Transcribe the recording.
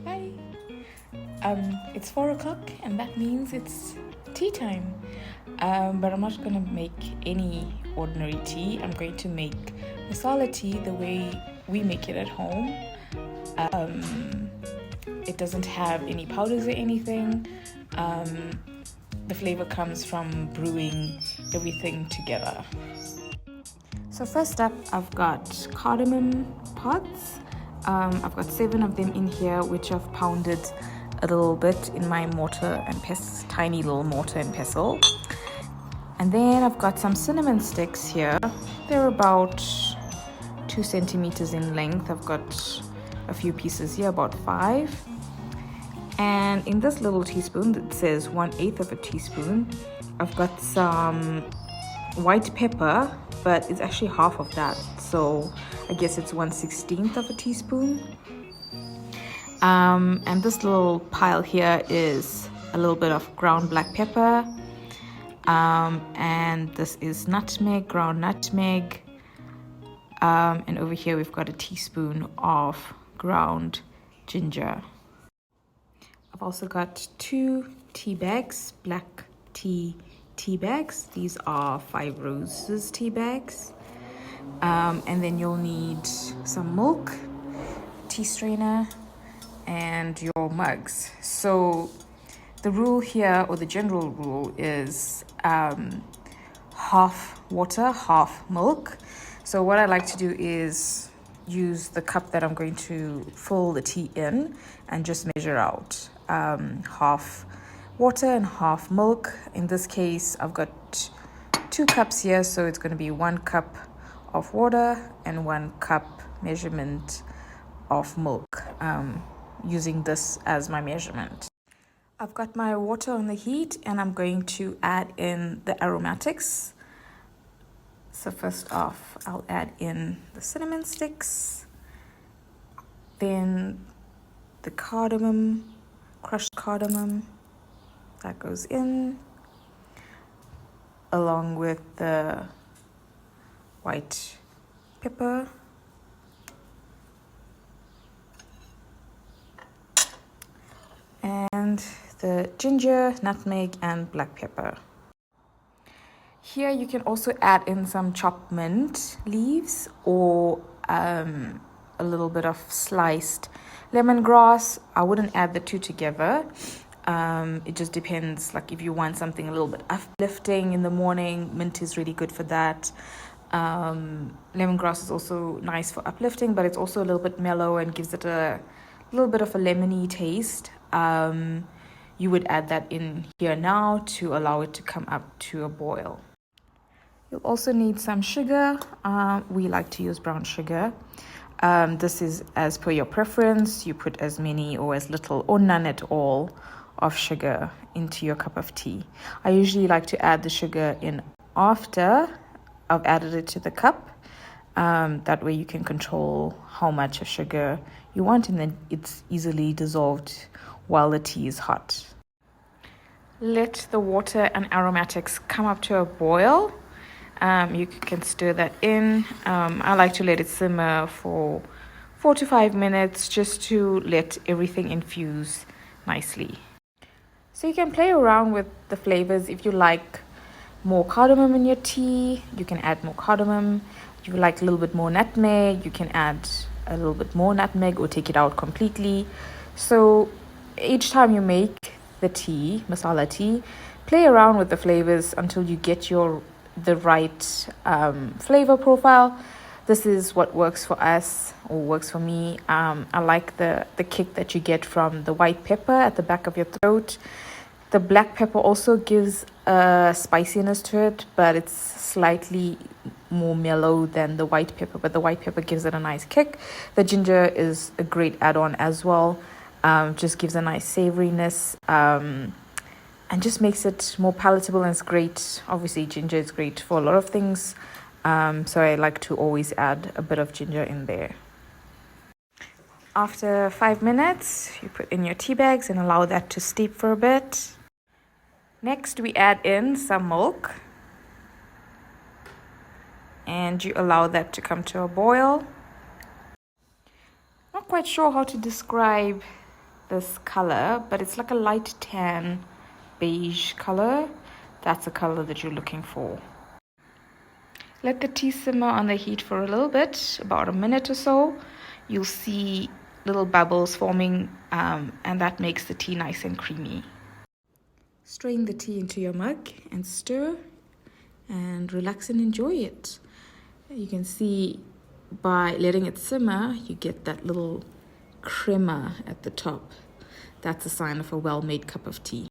Hi. It's 4 o'clock, and that means it's tea time. But I'm not gonna make any ordinary tea. I'm going to make masala tea the way we make it at home. It doesn't have any powders or anything. The flavor comes from brewing everything together. So first up, I've got cardamom pods. I've got 7 of them in here, which I've pounded a little bit in my mortar and pestle, tiny little mortar and pestle. And then I've got some cinnamon sticks here. They're about 2 centimeters in length. I've got a few pieces here, about 5. And in this little teaspoon, it says 1/8 of a teaspoon, I've got some white pepper, but it's actually half of that, so I guess it's 1/16 of a teaspoon. And this little pile here is a little bit of ground black pepper, and this is nutmeg, ground nutmeg, and over here we've got a teaspoon of ground ginger. I've also got 2 tea bags, black tea bags. These are 5 Roses tea bags. And then you'll need some milk, tea strainer, and your mugs. So the rule here, or the general rule, is half water, half milk. So what I like to do is use the cup that I'm going to fill the tea in and just measure out half water and half milk. In this case, I've got 2 cups here, so it's going to be 1 cup of water and 1 cup measurement of milk, using this as my measurement. I've got my water on the heat, and I'm going to add in the aromatics. So first off, I'll add in the cinnamon sticks, then the cardamom, crushed cardamom, that goes in, along with the white pepper, and the ginger, nutmeg, and black pepper. Here you can also add in some chopped mint leaves, or a little bit of sliced lemongrass. I wouldn't add the 2 together. It just depends, like if you want something a little bit uplifting in the morning, mint is really good for that. Lemongrass is also nice for uplifting, but it's also a little bit mellow and gives it a little bit of a lemony taste. You would add that in here now to allow it to come up to a boil. You'll also need some sugar. We like to use brown sugar. This is as per your preference. You put as many or as little or none at all of sugar into your cup of tea. I usually like to add the sugar in after I've added it to the cup. That way you can control how much of sugar you want, and then it's easily dissolved while the tea is hot. Let the water and aromatics come up to a boil. You can stir that in. I like to let it simmer for 4 to 5 minutes just to let everything infuse nicely. So you can play around with the flavors. If you like more cardamom in your tea, you can add more cardamom. If you like a little bit more nutmeg, you can add a little bit more nutmeg or take it out completely. So each time you make the tea, masala tea, play around with the flavors until you get the right flavor profile. This is what works for us, or works for me. I like the kick that you get from the white pepper at the back of your throat. The black pepper also gives a spiciness to it, but it's slightly more mellow than the white pepper, but the white pepper gives it a nice kick. The ginger is a great add-on as well. Just gives a nice savoriness, and just makes it more palatable, and it's great. Obviously, ginger is great for a lot of things, so I like to always add a bit of ginger in there. After 5 minutes, you put in your tea bags and allow that to steep for a bit. Next, we add in some milk, and you allow that to come to a boil. Not quite sure how to describe this color, but it's like a light tan beige color. That's the color that you're looking for. Let the tea simmer on the heat for a little bit, about a minute or so. You'll see little bubbles forming, and that makes the tea nice and creamy. Strain the tea into your mug and stir and relax and enjoy it. You can see by letting it simmer, you get that little crema at the top. That's a sign of a well-made cup of tea.